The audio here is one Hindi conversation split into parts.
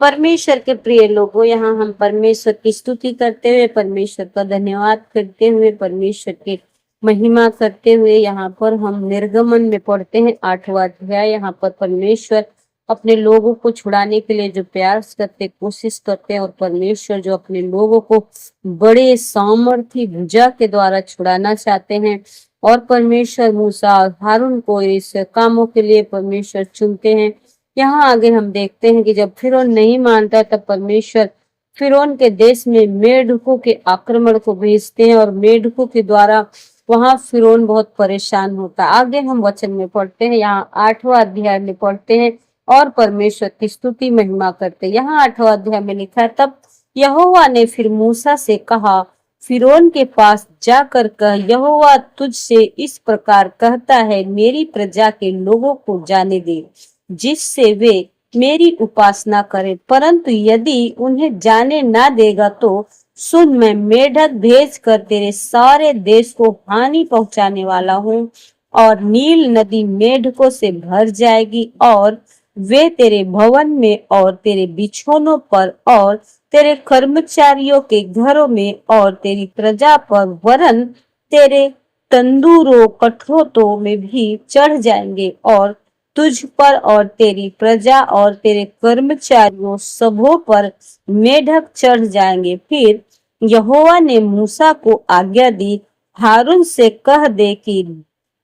परमेश्वर के प्रिय लोगों, यहाँ हम परमेश्वर की स्तुति करते हुए, परमेश्वर का धन्यवाद करते हुए, परमेश्वर की महिमा करते हुए यहाँ पर हम निर्गमन में पढ़ते हैं 8वां अध्याय। यहाँ पर परमेश्वर अपने लोगों को छुड़ाने के लिए जो प्रयास करते, कोशिश करते हैं, और परमेश्वर जो अपने लोगों को बड़े सामर्थी भुजा के द्वारा छुड़ाना चाहते हैं। और परमेश्वर मूसा और हारून को इस कामों के लिए परमेश्वर चुनते हैं। यहाँ आगे हम देखते हैं कि जब फिरौन नहीं मानता तब परमेश्वर फिरौन के देश में मेढकों के आक्रमण को भेजते हैं और मेढकों के द्वारा वहां फिरौन बहुत परेशान होता है। आगे हम वचन में पढ़ते हैं, यहाँ 8वां अध्याय में पढ़ते हैं और परमेश्वर की स्तुति महिमा करते हैं। यहाँ 8वां अध्याय में लिखा है, तब यहोवा ने फिर मूसा से कहा, फिरौन के पास जाकर कह, यहोवा तुझसे इस प्रकार कहता है, मेरी प्रजा के लोगों को जाने दे जिससे वे मेरी उपासना करें, परंतु यदि उन्हें जाने ना देगा तो सुन, मैं मेढक भेज कर तेरे सारे देश को हानि पहुंचाने वाला हूँ और नील नदी मेढकों से भर जाएगी और वे तेरे भवन में और तेरे बिछौनों पर और तेरे कर्मचारियों के घरों में और तेरी प्रजा पर वरन तेरे तंदूरों कठोतों में भी चढ़ जाएंगे और तुझ पर और तेरी प्रजा और तेरे कर्मचारियों सबों पर मेढक चढ़ जाएंगे। फिर यहोवा ने मूसा को आज्ञा दी, हारून से कह दे कि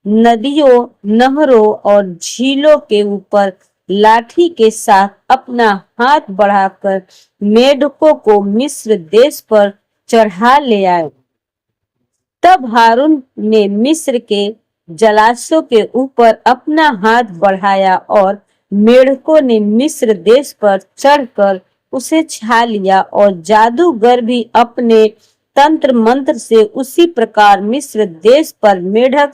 नदियों, नहरों और झीलों के ऊपर लाठी के साथ अपना हाथ बढ़ाकर मेढकों को मिस्र देश पर चढ़ा ले आए। तब हारून ने मिस्र के जलाशयों के ऊपर अपना हाथ बढ़ाया और मेढकों ने मिस्र देश पर चढ़कर उसे छा लिया और जादूगर भी अपने तंत्र मंत्र से उसी प्रकार मिस्र देश पर मेढक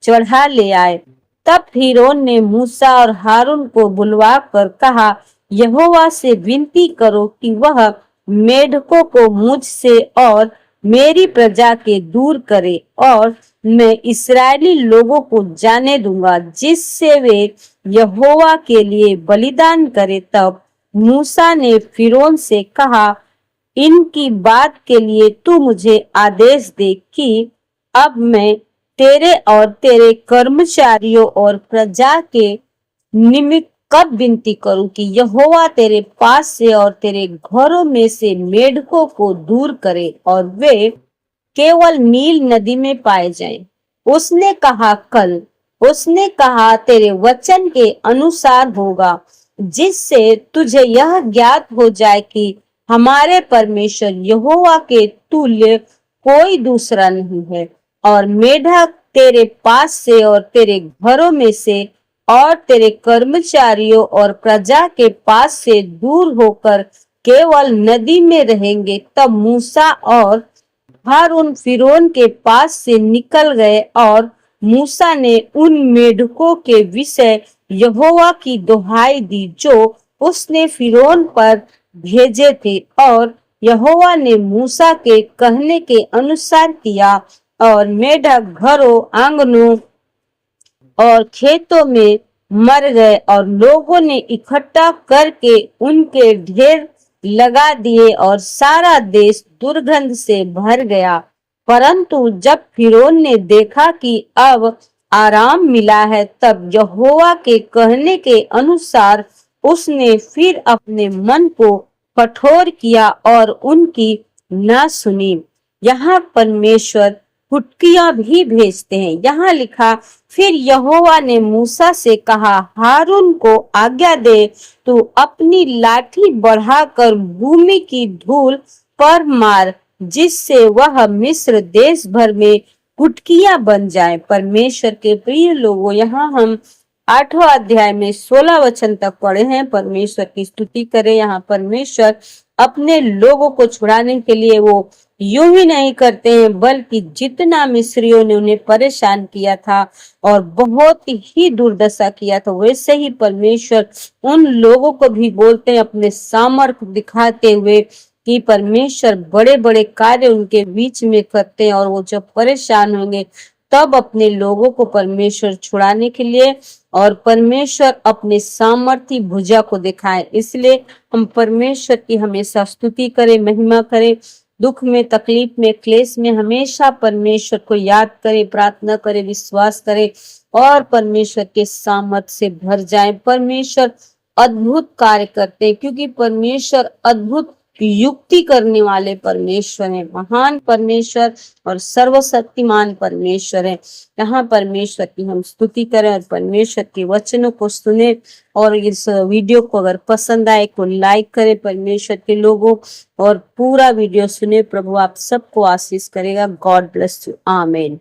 चढ़ा ले आए। तब फिरौन ने मूसा और हारून को बुलवा कर कहा, यहोवा से विनती करो कि वह मेढकों को मुझसे और मेरी प्रजा के दूर करे और मैं इस्राएली लोगों को जाने दूंगा जिससे वे यहोवा के लिए बलिदान करे। तब मूसा ने फिरौन से कहा, इनकी बात के लिए तू मुझे आदेश दे कि अब मैं तेरे और तेरे कर्मचारियों और प्रजा के निमित्त कब विनती करूं कि यहोवा तेरे पास से और तेरे घरों में से मेढकों को दूर करे और वे केवल नील नदी में पाए जाएं। उसने कहा, कल। उसने कहा, तेरे वचन के अनुसार होगा, जिससे तुझे यह ज्ञात हो जाए कि हमारे परमेश्वर यहोवा के तुल्य कोई दूसरा नहीं है। और मेढक तेरे पास से और तेरे घरों में से और तेरे कर्मचारियों और प्रजा के पास से दूर होकर केवल नदी में रहेंगे। तब मूसा और हारून फिरौन के पास से निकल गए और मूसा ने उन मेढकों के विषय यहोवा की दुहाई दी जो उसने फिरौन पर भेजे थे, और यहोवा ने मूसा के कहने के अनुसार किया और मेढक घरों, आंगनों और खेतों में मर गए और लोगों ने इकट्ठा करके उनके ढेर लगा दिए और सारा देश दुर्गंध से भर गया। परंतु जब फिरौन ने देखा कि अब आराम मिला है, तब यहोवा के कहने के अनुसार उसने फिर अपने मन को कठोर किया और उनकी न सुनी। यहाँ परमेश्वर फुटकियां भी भेजते हैं। यहाँ लिखा, फिर यहोवा ने मूसा से कहा, हारून को आज्ञा दे, तू अपनी लाठी बढ़ाकर भूमि की धूल पर मार, जिससे वह मिस्र देश भर में फुटकियां बन जाए। परमेश्वर के प्रिय लोगों, यहाँ हम 8वां अध्याय में 16 वचन तक पढ़े हैं। परमेश्वर की स्तुति करें। यहाँ परमेश्वर अपने लोगों को छुड़ाने के लिए वो यूं ही नहीं करते हैं, बल्कि जितना मिस्रियों ने उन्हें परेशान किया था और बहुत ही दुर्दशा किया था, वैसे ही परमेश्वर उन लोगों को भी बोलते हैं अपने सामर्थ्य दिखाते हुए कि परमेश्वर बड़े बड़े कार्य उनके बीच में करते हैं और वो जब परेशान होंगे तब अपने लोगों को परमेश्वर छुड़ाने के लिए और परमेश्वर अपने सामर्थ्य भुजा को दिखाए। इसलिए हम परमेश्वर की हमेशा स्तुति करें, महिमा करें। दुख में, तकलीफ में, क्लेश में हमेशा परमेश्वर को याद करें, प्रार्थना करें, विश्वास करें और परमेश्वर के सामर्थ्य से भर जाए। परमेश्वर अद्भुत कार्य करते हैं, क्योंकि परमेश्वर अद्भुत युक्ति करने वाले परमेश्वर है, महान परमेश्वर और सर्वशक्तिमान परमेश्वर है। यहाँ परमेश्वर की हम स्तुति करें और परमेश्वर के वचनों को सुने। और इस वीडियो को अगर पसंद आए तो लाइक करें परमेश्वर के लोगों, और पूरा वीडियो सुने। प्रभु आप सबको आशीष करेगा। God bless you. आमीन।